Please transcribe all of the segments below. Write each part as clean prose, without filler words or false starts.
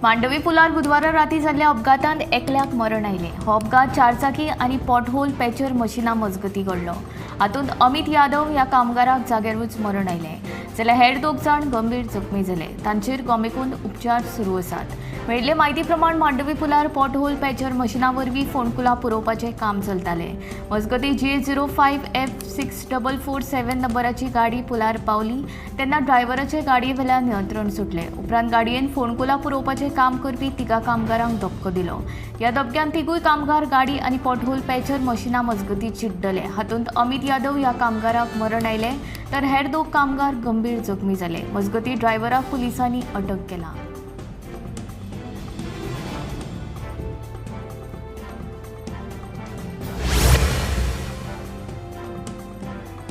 मांडवी पुलार बुधवारा राती जाल्ल्या अपघातांत एकल्याक मरण आयलें। हो अपघात चारचाकी आनी पॉटहोल पॅचर मशिना मजगती घडलो। हातूंत अमित यादव ह्या कामगाराक जाग्यारूच मरण आयलें, जाल्यार हेर 2 जाण गंभीर जखमी जाले। तांचेर गोमेकूंत उपचार सुरू आसात। मेळिल्ले म्हायती प्रमाण मांडवी पुलार पॉटहोल पॅचर मशिना वरवीं फोंडकुलां पुरोवपाचें काम चलतालें। मजगतीं J05F6447 नंबराची गाडी पुलार पावली तेन्ना ड्रायव्हराचे गाडये वेल्यान नियंत्रण सुटलें। उपरांत गाडयेन फोंडकुलां पुरोवपाचें काम करपी 3 कामगारांक धपको दिलो। ह्या धपक्यान 3 कामगार गाडी आनी पॉटहोल पॅचर मशिना मजगतीं चिड्डले। हातूंत अमित यादव ह्या कामगाराक मरण आयलें, तर हेर 2 कामगार गंभीर जखमी जाले। मजगतीं ड्रायव्हराक पुलिसांनी अटक केला।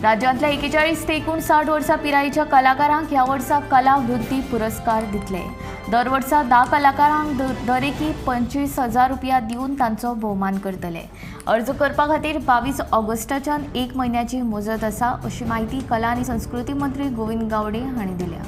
राज्यांतल्या 41 ते 59 वर्सां पिरायेच्या कलाकारांक ह्या वर्सा कला वृत्ती पुरस्कार दितले। दर वर्सा 10 कलाकारांक दरेकी 25,000 रुपया दिवन तांचो भोवमान करतले। अर्ज करपा खातीर 22 ऑगस्टाच्यान 1 म्हयन्याची मुजत आसा, अशी माहिती कला आनी संस्कृती मंत्री गोविंद गावडे हांणी दिल्या।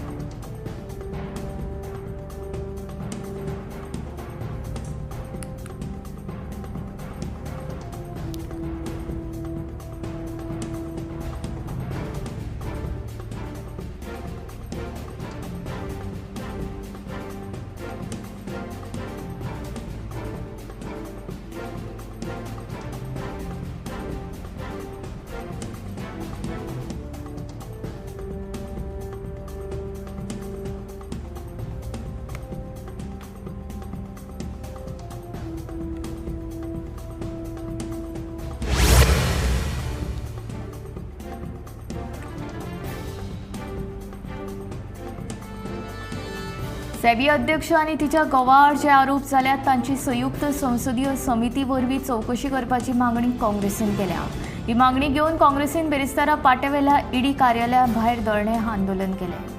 सेबी अध्यक्ष आनी तिच्या घोवाआड जे आरोप जाल्यात तांची संयुक्त संसदीय समिती वरवीं चवकशी करपाची मागणी काँग्रेसीन केल्या। ही मागणी घेवन काँग्रेसीन बेरेस्तारा पाट्यावेल्या ईडी कार्यालया भायर धरणे आंदोलन केलें।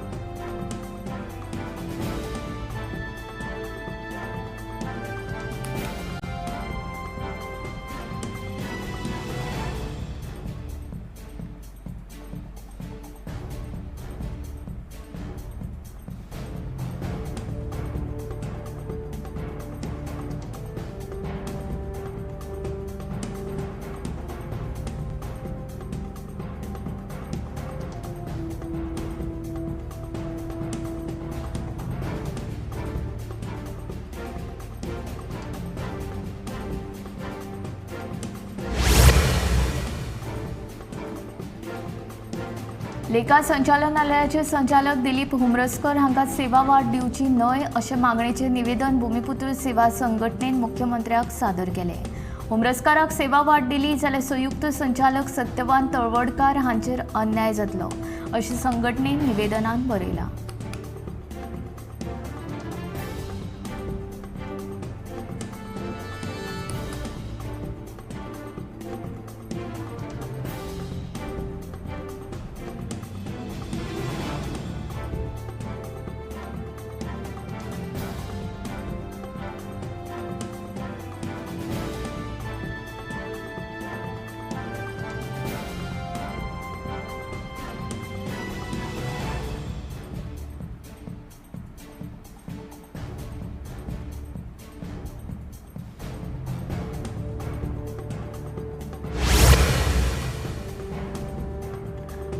लेखा संचालनालयाचे संचालक दिलीप हुमरसकर हांका सेवा वाड दिवची न्हय अशें मागणेचें निवेदन भूमिपुत्र सेवा संघटनेन मुख्यमंत्र्याक सादर केलें। हुमरसकाराक सेवा वाड दिली जाल्यार संयुक्त संचालक सत्यवान तळवडकार हांचेर अन्याय जातलो, अशें संघटनेन निवेदनांत बरयलां।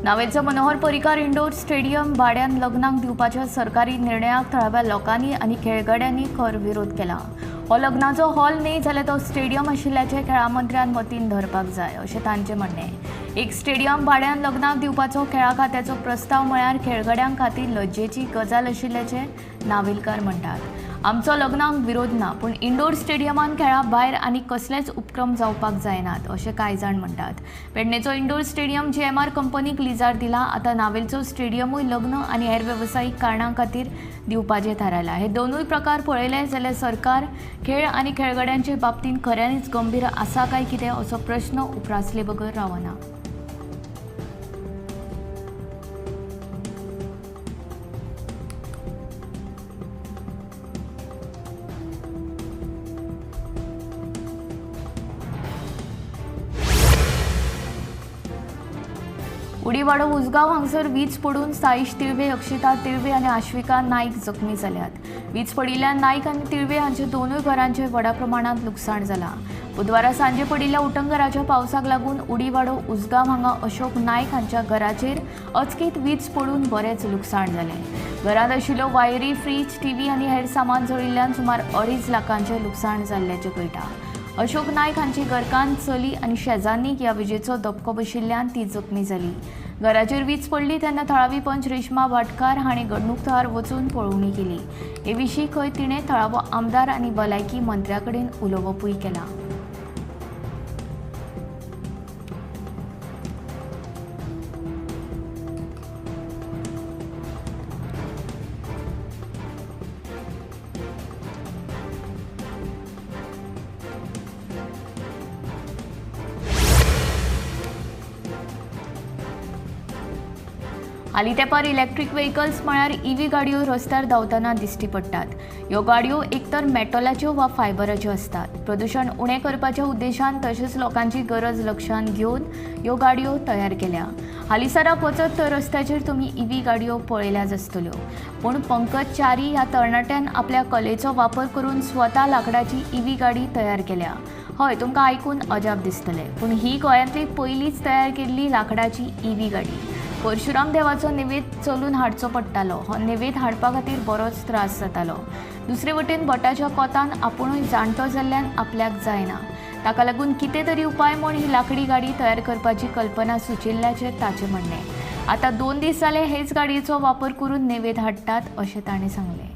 नावेलचो मनोहर पर्रीकार इंडोर स्टेडियम भाड्यान लग्नाक दिवपाच्या सरकारी निर्णयाक थळाव्या लोकांनी आनी खेळगड्यांनी खर विरोध केला। हो लग्नाचो हॉल न्ही जाल्यार तो स्टेडियम आशिल्ल्याचें खेळा मंत्र्यान मतीन धरपाक जाय, अशें तांचें म्हणणें। एक स्टेडियम भाड्यान लग्नाक दिवपाचो खेळा खात्याचो प्रस्ताव म्हळ्यार खेळगड्यां खातीर लज्जेची गजाल आशिल्ल्याचें नावेलकार म्हणटात। आमचो लग्नाक विरोध ना, पूण इंडोर स्टेडियमान खेळा भायर आनी कसलेच उपक्रम जावपाक जायनात, अशें कांय जाण म्हणटात। पेडणेचो इंडोर स्टेडियम GMR कंपनीक लिजार दिला। आतां नावेलचो स्टेडियमूय लग्न आनी हेर वेवसायीक कारणां खातीर दिवपाचें थारायला। हे दोनूय प्रकार पळयले जाल्यार सरकार खेळ आनी खेळगड्यांचे बाबतींत खऱ्यांनीच गंभीर आसा काय कितें असो प्रश्न उपरासले बगर रावना। उडीवाडो उसगांव हांगसर वीज पडून साईश तिळवे, अक्षिता तिळवे आनी आश्विका नाईक जखमी जाल्यात. वीज पडिल्ल्यान नाईक आनी तिळवे हांचे दोनूय घरांचे व्हडा प्रमाणात लुकसाण जालां. बुधवारा सांजे पडिल्ल्या उटंगराच्या पावसाक लागून उडीवाडो उसगांव हांगा अशोक नाईक हांच्या घराचेर अचकीत वीज पडून बरेच लुकसाण जालें. घरांत आशिल्ल्यो वायरी, फ्रीज, टीव्ही आनी हेर सामान जळिल्ल्यान सुमार 2.5 लाखांचें लुकसाण जाल्ल्याचें कळटा. अशोक नाईक हांची घरकान्न, चली आनी शेजान्नीक ह्या विजेचो धपको बशिल्ल्यान ती जखमी जाली. घराचेर वीज पडली तेन्ना थळावी पंच रेश्मा वाडकार हांणी घडणूक थळार वचून पळोवणी केली. हे विशीं खंय तिणें थळावो आमदार आनी भलायकी मंत्र्या कडेन उलोवपूय केलां. हालीं तेंपार इलेक्ट्रीक व्हेकल्स म्हळ्यार ईव्ही गाडयो रस्त्यार धांवतना दिश्टी पडटात. ह्यो गाडयो एकतर मेटलाच्यो वा फायबराच्यो आसतात. प्रदूषण उणें करपाच्या उद्देशान तशेंच लोकांची गरज लक्षांत घेवन ह्यो गाडयो तयार केल्या. हालींसराक वचत तर रस्त्याचेर तुमी ईव्ही गाडयो पळयल्याच आसतल्यो. पूण पंकज च्यारी ह्या तरणाट्यान आपल्या कलेचो वापर करून स्वता लाकडाची ईव्ही गाडी तयार केल्या. हय, तुमकां आयकून अजाप दिसतलें, पूण ही गोंयांतली पयलींच तयार केल्ली लाकडाची ईव्ही गाडी. परशुराम देवाचो नेवेद चलून हाडचो पडटालो. हो नेवेद हाडपा खातीर बरोच त्रास जातालो. दुसरे वटेन भटाच्या कोतान आपुणूय जाणटो जाल्ल्यान आपल्याक जायना. ताका लागून कितें तरी उपाय म्हूण ही लाकडी गाडी तयार करपाची कल्पना सुचिल्ल्याचें ताचें म्हणणें. आतां 2 दीस जाले हेच गाडयेचो वापर करून नेवेद हाडटात अशें ताणें सांगलें.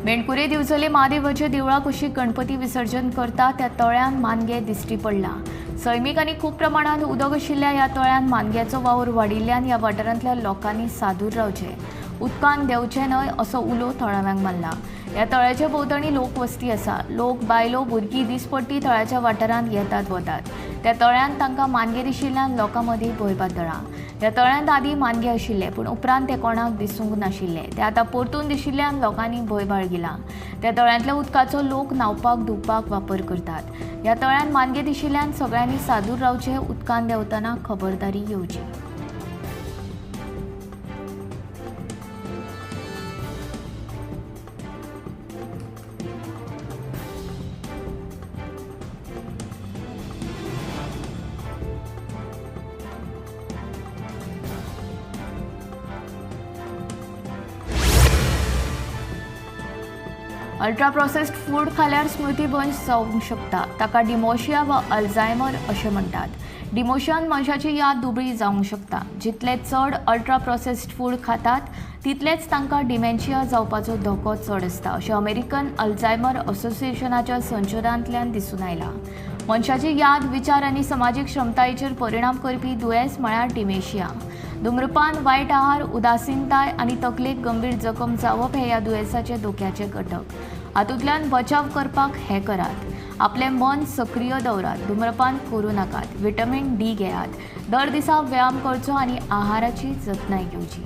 मेणकुरे दिवचले महादेवाच्या देवळा कुशीक गणपती विसर्जन करता त्या तळ्यान मानगे दिश्टी पडला. सैमीक आनी खूब प्रमाणात उदक आशिल्ल्या ह्या तळ्यान मानग्याचो वावर वाडिल्ल्यान ह्या वाठारांतल्या लोकांनी सादूर रावचे, उदकान देंवचें न्हय असो उलो थळाव्यांक मारला. ह्या तळ्याच्या भोंवतणी लोकवस्ती आसा. लोक, बायलो, भुरगीं दिसपट्टी तळ्याच्या वाठारांत येतात वतात. त्या तळ्यान तांकां मानगे दिशिल्ल्यान लोकां मदीं भंय पातळ्ळा. ह्या तळ्यांत आदीं मानगे आशिल्ले, पूण उपरांत ते कोणाक दिसूंक नाशिल्ले. ते आतां परतून दिशिल्ल्यान लोकांनी भंय बाळगिला. त्या तळ्यांतल्या उदकाचो लोक न्हावपाक, धुवपाक वापर करतात. ह्या तळ्यान मानगे दिशिल्ल्यान सगळ्यांनी सादूर रावचें, उदकान देंवतना खबरदारी घेवची. अल्ट्रा प्रोसेस्ड फूड खाल्यार स्मृतीभंश जावंक शकता. ताका डिमोशिया वा अल्झायमर अशें म्हणटात. डिमोशियान मनशाची याद दुबळी जावंक शकता. जितले चड अल्ट्रा प्रोसेस्ड फूड खातात तितलेच तांकां डिमेन्शिया जावपाचो धोको चड आसता अशें अमेरिकन अल्झायमर असोसिएशनाच्या संशोधनांतल्यान दिसून आयलां. मनशाची याद, विचार आनी समाजीक क्षमतायेचेर परिणाम करपी दुयेंस म्हळ्यार डिमेन्शिया. धुम्रपान, वायट आहार, उदासीनताय आनी तकलेक गंभीर जखम जावप हे ह्या दुयेंसाचे धोक्याचे घटक. हातूंतल्यान बचाव करपाक हें करात. आपलें मन सक्रीय दवरात. धुम्रपान करूं नाकात. व्हिटॅमिन डी घेयात. दर दिसा व्यायाम करचो आनी आहाराची जतनाय घेवची.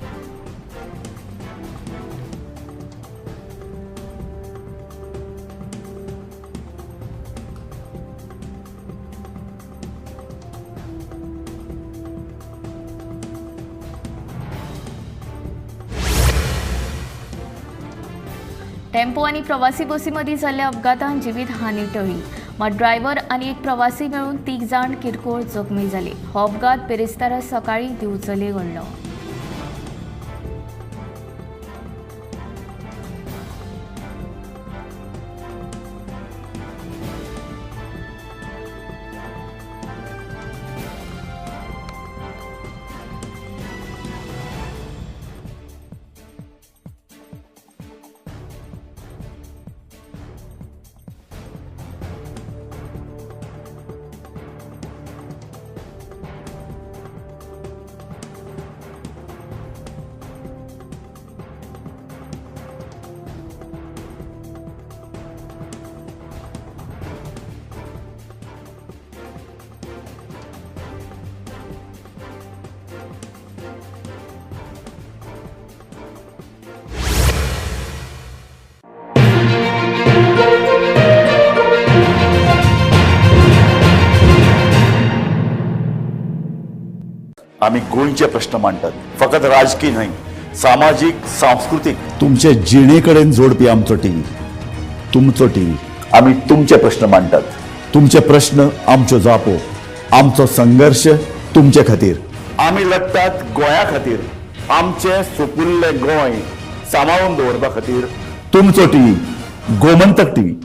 टेम्पो आनी प्रवासी बसी मदीं जाल्ल्या अपघातांत जिवीत हानी टळ्ळी. मात ड्रायव्हर आनी एक प्रवासी मेळून 3 जाण किरकोळ जखमी जाले. हो अपघात बेरेस्तारा सकाळीं दिवचले घडलो. आम्ही गोंयचे प्रश्न मांडटात, फकत राजकीय न्हय, सामाजीक सांस्कृतिक. तुमचे जिणेकडेन जोडपी आमचो टीव्ही, तुमचो टीव्ही. आम्ही तुमचे प्रश्न मांडटात. तुमचे प्रश्न आमच्यो जापो, आमचो संघर्ष तुमचे खातीर. आम्ही लढटात गोंया खातीर, आमचे सोपुल्ले गोंय सांबाळून दवरपा खातीर. तुमचो टीव्ही, गोमंतक टीव्ही.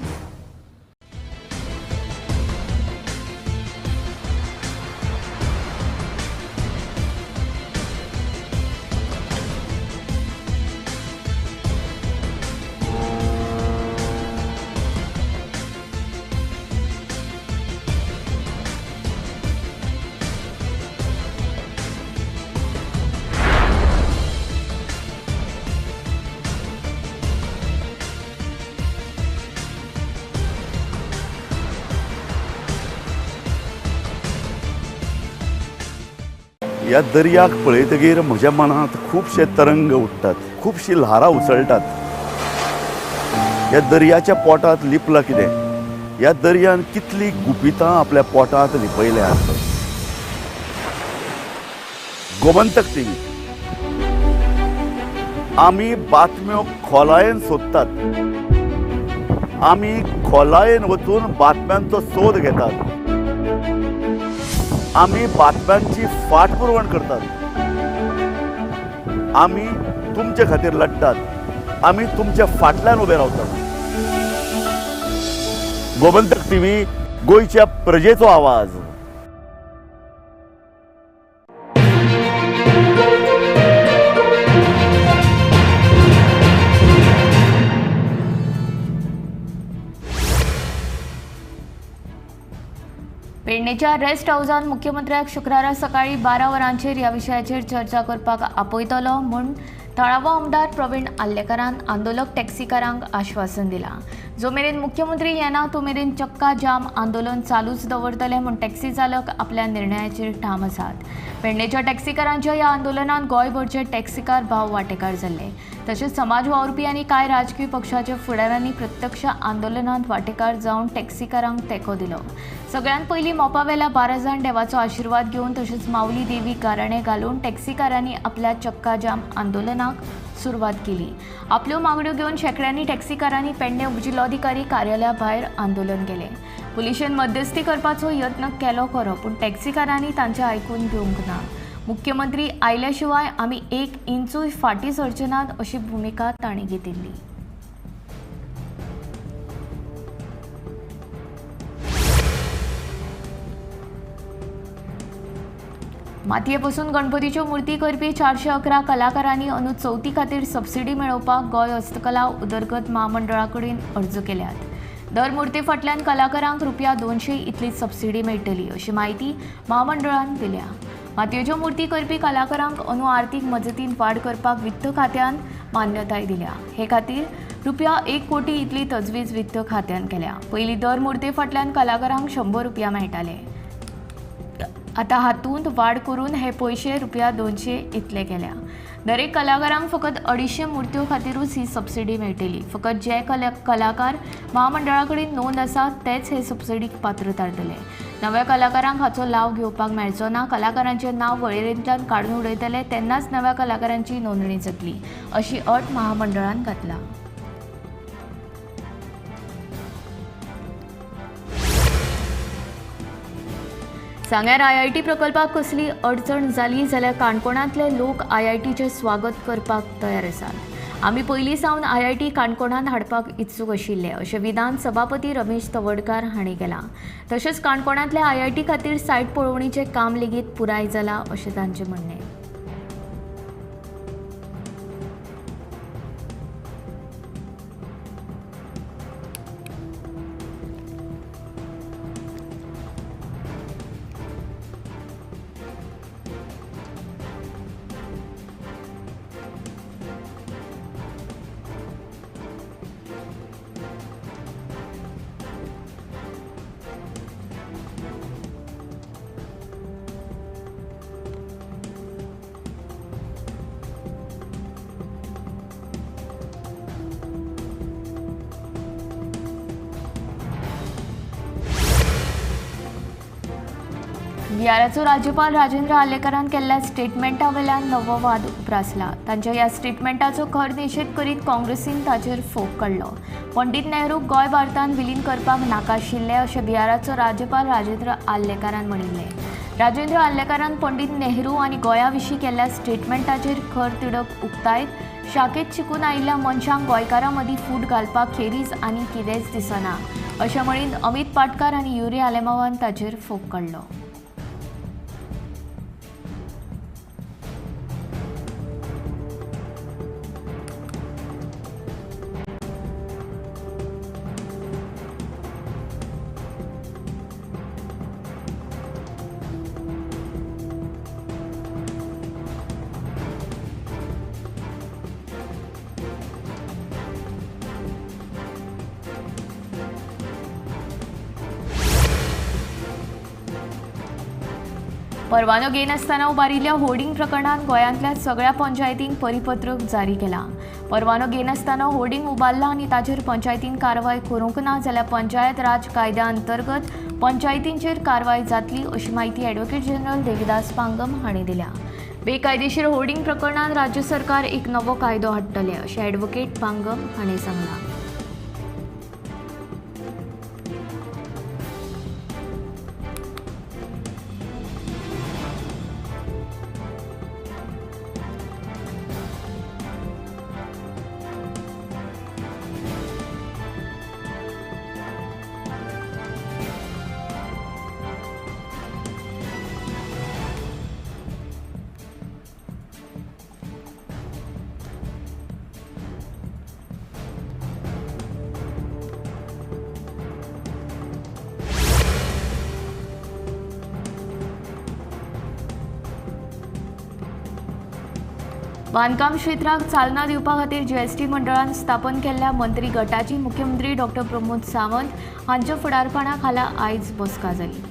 ह्या दर्याक पळयतकीर म्हज्या मनांत खुबशे तरंग उठतात, खुबशीं ल्हारां उसळटात. ह्या दर्याच्या पोटांत लिपलां कितें? ह्या दर्यान कितलीं गुपितां आपल्या पोटांत लिपयल्यात. गोमंतक टीव्ही. आमी बातम्यो खोलायेन सोदतात, आमी खोलायेन वचून बातम्यांचो सोद घेतात, आमी बातम्यांची फाटपुरवण करतात, आमी तुमचे खातीर लढटात, आमी तुमच्या फाटल्यान उबे रावतात. गोमंतक टीव्ही, गोंयच्या प्रजेचो आवाज. पेडणेच्या रेस्ट हाऊसान मुख्यमंत्र्याक शुक्रारा सकाळी 12 वरांचेर ह्या विशयाचेर चर्चा करपाक आपयतलो म्हूण थळावो आमदार प्रवीण आल्लेकरान आंदोलक टॅक्सीकारांक आश्वासन दिलां. जो मेरेन मुख्यमंत्री येना तो मेरेन चक्का जाम आंदोलन चालूच दवरतले म्हूण टॅक्सी चालक आपल्या निर्णयाचेर ठाम आसात. पेडणेच्या टॅक्सीकारांच्या ह्या आंदोलनात गोंयभरचे टॅक्सीकार भाव वांटेकार जाल्ले. तशेंच समाज वावुरपी आनी कांय राजकीय पक्षाच्या फुडाऱ्यांनी प्रत्यक्ष आंदोलनात वांटेकार जावन टॅक्सीकारांक तेंको दिलो. सगळ्यांत पयलीं मोपावेल्या 12 जाण देवाचो आशिर्वाद घेवन तशेंच माऊली देवी गाराणें घालून टॅक्सीकारांनी आपल्या चक्का जाम आंदोलनाक सुरवात केली. आपल्यो मागण्यो घेवन शेकड्यांनी टॅक्सीकारांनी पेडणे उपजिल्लोधिकारी कार्यालया भायर आंदोलन केलें. पुलिशेन मध्यस्थी करपाचो यत्न केलो खरो, पूण टॅक्सीकारांनी तांचें आयकून घेवंक ना. मुख्यमंत्री आयल्या शिवाय आमी एक इंचूय फाटीं सरचे नात अशी भुमिका तांणी घेतिल्ली. मातये पसून गणपतीच्यो मुर्ती करपी 411 कलाकारांनी अंदू चवथी खातीर सबसिडी मेळोवपाक गोंय हस्तकला उदरगत महामंडळा कडेन अर्ज केल्यात. दर मुर्ते फाटल्यान कलाकारांक ₹200 इतली सबसिडी मेळटली अशी माहिती महामंडळान दिल्या. मातयेच्यो मुर्ती करपी कलाकारांक अंदू आर्थीक मजतीन वाड करपाक वित्त खात्यान मान्यताय दिल्या. हे खातीर ₹1 कोटी इतली तजवीज वित्त खात्यान केल्या. पयलीं दर मुर्ते फाटल्यान कलाकारांक ₹100 मेळटाले. आतां हातूंत वाड करून हे पयशे ₹200 इतले केल्या. दरेक कलाकारांक फकत 250 मुर्त्यो खातीरूच ही सबसिडी मेळटली. फकत जे कलाकार महामंडळा कडेन नोंद आसा तेच हे सबसिडीक पात्र थारतले. नव्या कलाकारांक हाचो लाव घेवपाक मेळचो ना. कलाकारांचें नांव वळेरेंतल्यान काडून उडयतले तेन्नाच नव्या कलाकारांची नोंदणी जातली अशी अट महामंडळान घातला. सांग्यार IIT प्रकल्पाक कसली अडचण जाली जाल्यार काणकोणांतले लोक IITचें स्वागत करपाक तयार आसात. आमी पयलीं सावन IIT काणकोणांत हाडपाक इत्सूक आशिल्ले अशें विधान सभापती रमेश तवडकार हांणी केलां. तशेंच काणकोणांतल्या IIT खातीर सायट पळोवणीचें काम लेगीत पुराय जालां अशें तांचें म्हणणें. बिहाराचो राज्यपाल राजेंद्र आर्लेकरान केल्ल्या स्टेटमेंटा वेल्यान नवो वाद उप्रासला. तांच्या ह्या स्टेटमेंटाचो खर निशेध करीत काँग्रेसीन ताचेर फोग काडलो. पंडित नेहरूक गोंय भारतांत विलीन करपाक नाकाशिल्ले अशें बिहाराचो राज्यपाल राजेंद्र आर्लेकरान म्हणिल्लें. राजेंद्र आर्लेकरान पंडित नेहरू आनी गोंया विशीं केल्ल्या स्टेटमेंटाचेर खर तिडक उक्तायत शाखेत शिकून आयिल्ल्या मनशांक गोंयकारां मदीं फूट घालपाक खेरीज आनी कितेंच दिसना अशें म्हणीत अमित पाटकार आनी युरी आलेमावान ताचेर फोग काडलो. परवानो घेनासतना उबारिल्ल्या होर्डिंग प्रकरणात गोंयांतल्या सगळ्या पंचायतींक परिपत्रक जारी केला. परवानो घेनासतना होर्डिंग उबारला आनी ताचेर पंचायतीन कारवाय करूंक ना जाल्यार पंचायत राज कायद्या अंतर्गत पंचायतींचेर कारवाय जातली अशी माहिती ॲडव्होकेट जनरल देविदास पांगम हांणी दिल्या. बेकायदेशीर होर्डिंग प्रकरणात राज्य सरकार एक नवो कायदो हाडटले अशें ॲडव्होकेट पांगम हांणी सांगलां. बांदकाम क्षेत्राक चालना दिवपा खातीर जीएसटी मंडळान स्थापन केल्ल्या मंत्री गटाची मुख्यमंत्री डॉ. प्रमोद सावंत हांच्या फुडारपणा खाला आयज बसका जाली.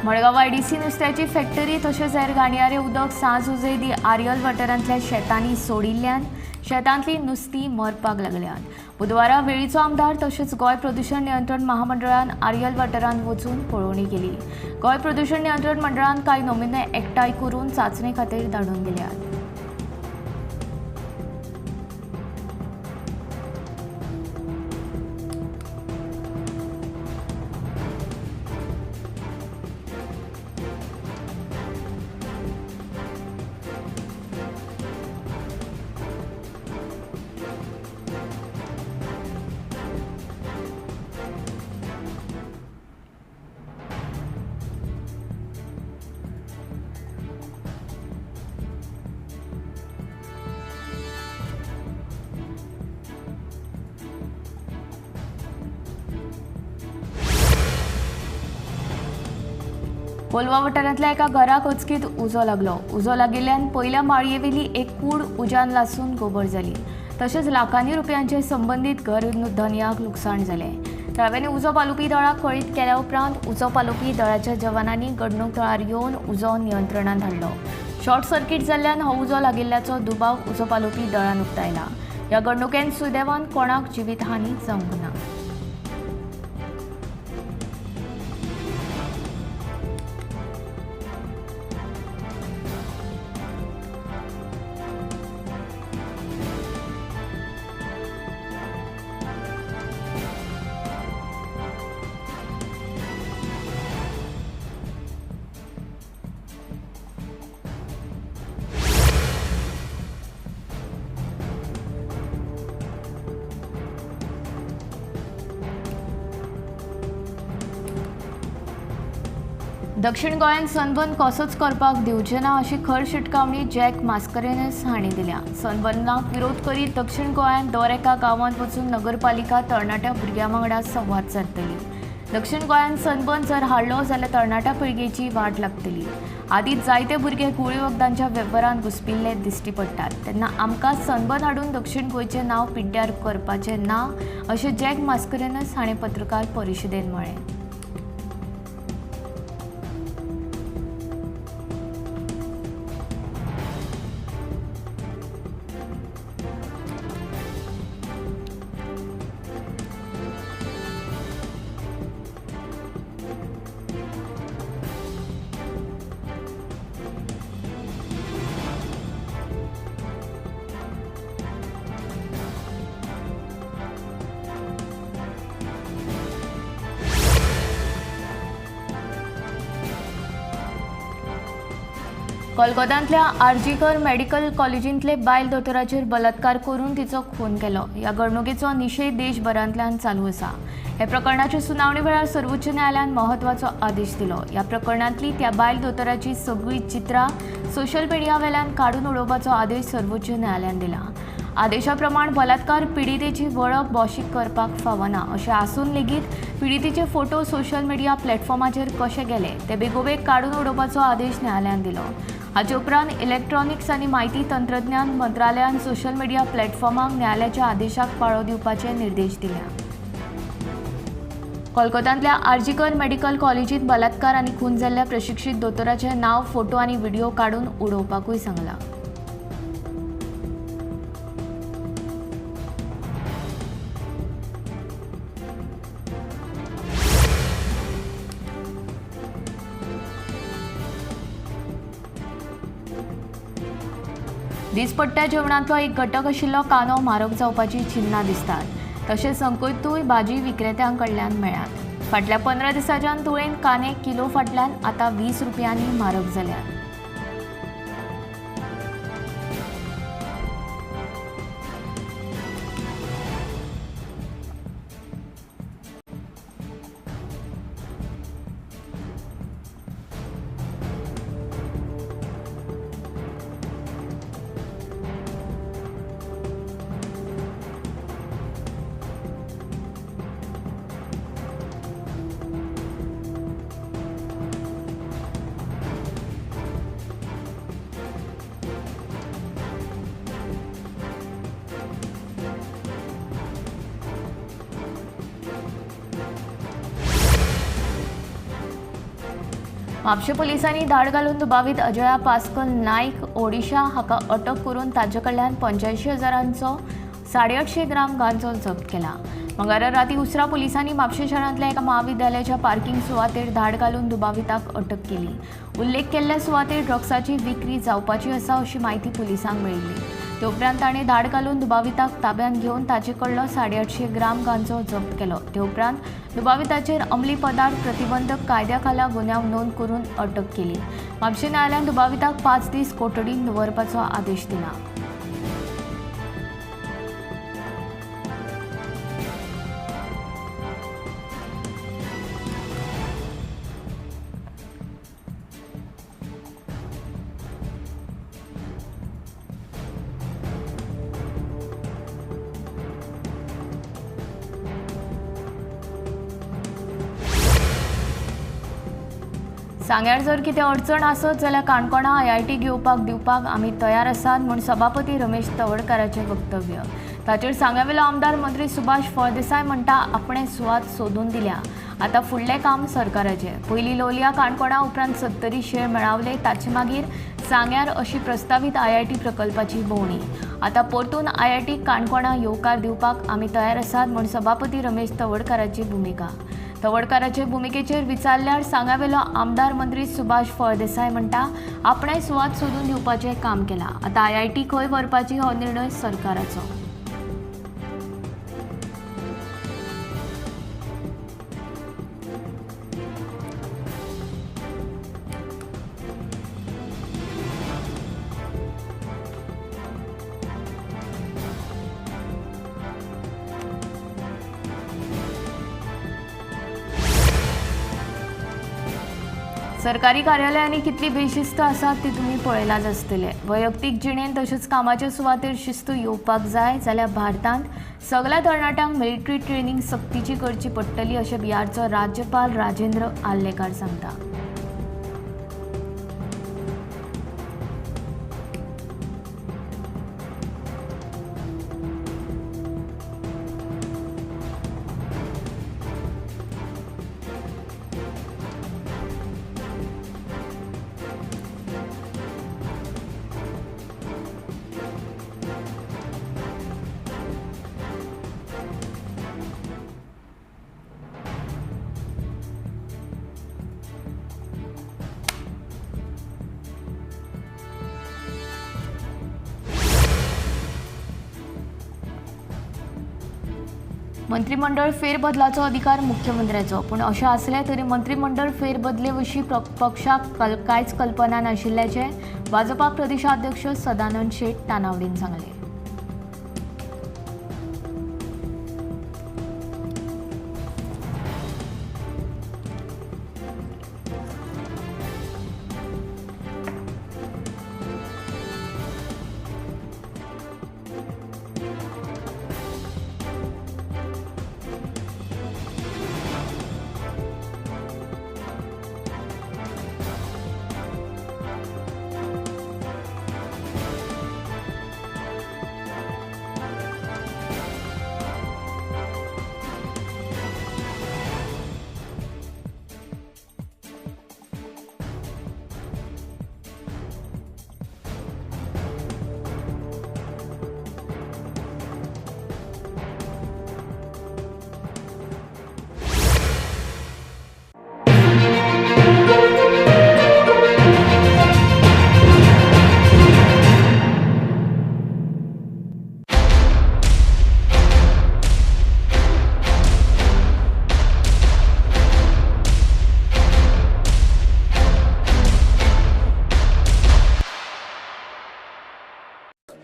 मडगांव आयडीसी नुस्त्याची फॅक्टरी तशेंच हेर गाणयारे उदक सांज उजयदी आर्यल वाठारांतल्या शेतांनी सोडिल्ल्यान शेतांतली नुस्तीं मरपाक लागल्यात. बुधवारा वेळीचो आमदार तशेंच गोंय प्रदूषण नियंत्रण महामंडळान आर्यल वाठारांत वचून पळोवणी केली. गोंय प्रदूषण नियंत्रण मंडळान कांय नमुने एकठांय करून चांचणे खातीर धाडून दिल्यात. कोलवा वाठारांतल्या एका घराक अचकीत उजो लागलो. उजो लागिल्ल्यान पयल्या माळयेवेली एक कूड उज्यान लासून गोबर जाली. तशेंच लाखांनी रुपयांचे संबंदीत घर धन्याक लुकसाण जालें. थळाव्यांनी उजो पालोवपी दळाक कळीत केल्या उपरांत उजो पालोवपी दळाच्या जवानांनी घडणूक थळार येवन उजो नियंत्रणांत हाडलो. शॉर्ट सर्कीट जाल्ल्यान हो उजो लागिल्ल्याचो दुबाव उजो पालोवपी दळान उक्तायला. ह्या घडणुकेंत सुदैवान कोणाक जिवीतहानी जावंक ना. दक्षिण गोंयांत सनबर्न कसोच करपाक दिवचे ना अशी खर शिटकावणी जॅक मास्करेनस हांणी दिल्या. सनबर्नाक विरोध करीत दक्षिण गोंयांत दर एका गांवांत वचून नगरपालिका तरणाट्या भुरग्यां वांगडा संवाद सादतली. दक्षिण गोंयांत सनबर्न जर हाडलो जाल्यार तरणाट्या पिळगेची वाट लागतली. आदींच जायते भुरगे गुळी वखदांच्या वेव्हारांत घुस्पिल्ले दिश्टी पडटात, तेन्ना आमकां सनबर्न हाडून दक्षिण गोंयचें नांव पिड्ड्यार करपाचें ना अशें जॅक मास्करेनस हांणी पत्रकार परिशदेंत म्हळें. कोलकात्यांतल्या आरजीकर मेडिकल कॉलेजींतले बायल दोतोराचेर बलात्कार करून तिचो खून केलो. ह्या घडणुकेचो निशेध देशभरांतल्यान चालू आसा. हे प्रकरणाची सुनावणी वेळार सर्वोच्च न्यायालयान महत्वाचो आदेश दिलो. ह्या प्रकरणांतली त्या बायल दोतोराची सगळी चित्रां सोशल मिडिया वेल्यान काडून उडोवपाचो आदेश सर्वोच्च न्यायालयान दिला. आदेशा प्रमाण बलात्कार पिडीतेची वळख भौशीक करपाक फावना अशें आसून लेगीत पिडीतेचे फोटो सोशल मिडिया प्लॅटफॉर्माचेर कशे गेले ते बेगोबेग काडून उडोवपाचो आदेश न्यायालयान दिलो. हाचे उपरांत इलेक्ट्रॉनिक्स आनी म्हायती तंत्रज्ञान मंत्रालयान सोशल मिडिया प्लॅटफॉर्माक न्यायालयाच्या आदेशाक पाळो दिवपाचे निर्देश दिल्या. कोलकात्यांतल्या आरजीकर मेडिकल कॉलेजींत बलात्कार आनी खून जाल्ल्या प्रशिक्षीत दोतोराचे नांव, फोटो आनी व्हिडिओ काडून उडोवपाकूय सांगलां. दिसपट्ट्या जेवणांतलो एक घटक आशिल्लो कांदो म्हारग जावपाची चिन्नां दिसतात. तशेंच संकेतूय भाजी विक्रेत्यां कडल्यान मेळ्ळ्यात. फाटल्या 15 दिसांच्यान तुळेन कांदे किलो फाटल्यान आतां 20 रुपयांनी म्हारग जाल्यात. म्हापशे पुलिसांनी धाड घालून दुबावीत अजया पास्कल नायक ओडिशा हाका अटक करून ताचे कडल्यान 85,000चो 850 ग्राम गांजो जप्त केला. मंगळारा राती उसरा पुलिसांनी म्हापशे शहरांतल्या एका महाविद्यालयाच्या पार्किंग सुवातेर धाड घालून दुबाविताक अटक केली. उल्लेख केल्ल्या सुवातेर ड्रग्साची विक्री जावपाची आसा अशी माहिती पुलिसांक मेळिल्ली. ते उपरांत ताणें धाड घालून दुबाविताक ताब्यात घेवन ताचे कडलो 850 ग्राम गांजो जप्त केलो. ते उपरांत दुबाविताचेर अंमली पदार्थ प्रतिबंधक कायद्या खाला गुन्यांव नोंद करून अटक केली. म्हापशे न्यायालयान दुबाविताक 5 दीस कोठडींत दवरपाचो आदेश दिला. सांग्यार जर कितें अडचण आसत जाल्यार काणकोणा IIT घेवपाक दिवपाक आमी तयार आसात म्हूण सभापती रमेश तवडकाराचें वक्तव्य. ताचेर सांग्यावेलो आमदार मंत्री सुभाष फळदेसाय म्हणटा आपणे सुवात सोदून दिल्या. आतां फुडलें काम सरकाराचें. पयलीं लोलया काणकोणा उपरांत 70 शेळ मेळावले. ताचे मागीर सांग्यार अशी प्रस्तावित IIT प्रकल्पाची भोंवडी. आतां परतून IIT काणकोणा येवकार दिवपाक आमी तयार आसात म्हूण सभापती रमेश तवडकाराची भुमिका. तवडकाराचे भुमिकेचेर विचारल्यार सांग्यावेलो आमदार मंत्री सुभाष फळदेसाय म्हणटा आपणे सुवात सोदून दिवपाचें काम केलां. आतां IIT खंय व्हरपाची हो निर्णय सरकाराचो. सरकारी कार्यालयांनी कितली बेशिस्त आसात ती तुमी पळयलाच आसतले. वैयक्तीक जिणेंत तशेंच कामाच्या सुवातेर शिस्त येवपाक जाय जाल्यार भारतांत सगळ्या तरणाट्यांक मिलिटरी ट्रेनिंग सक्तीची करची पडटली अशें बिहारचो राज्यपाल राजेंद्र आर्लेकर सांगता. मंत्रिमंडळ फेरबदलाचो अधिकार मुख्यमंत्र्याचो, पूण अशें आसलें तरी मंत्रिमंडळ फेरबदले विशीं पक्षाक कांयच कल्पना नाशिल्ल्याचें भाजपा प्रदेशाध्यक्ष सदानंद शेट तानावडेन सांगलें.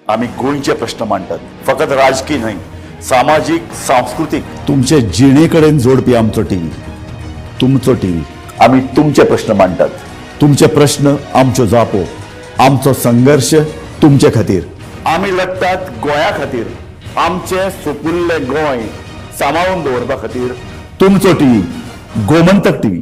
आम्ही गोंयचे प्रश्न मांडटात, फकत राजकीय न्हय, सामाजीक सांस्कृतिक. तुमचे जिणेकडेन जोडपी आमचो टीव्ही, तुमचो टीव्ही. आम्ही तुमचे प्रश्न मांडटात. तुमचे प्रश्न आमच्यो जापो, आमचो संघर्ष तुमचे खातीर. आम्ही लढतात गोंया खातीर, आमचे सोपुल्ले गोंय सांबाळून दवरपा खातीर. तुमचो टीव्ही, गोमंतक टीव्ही.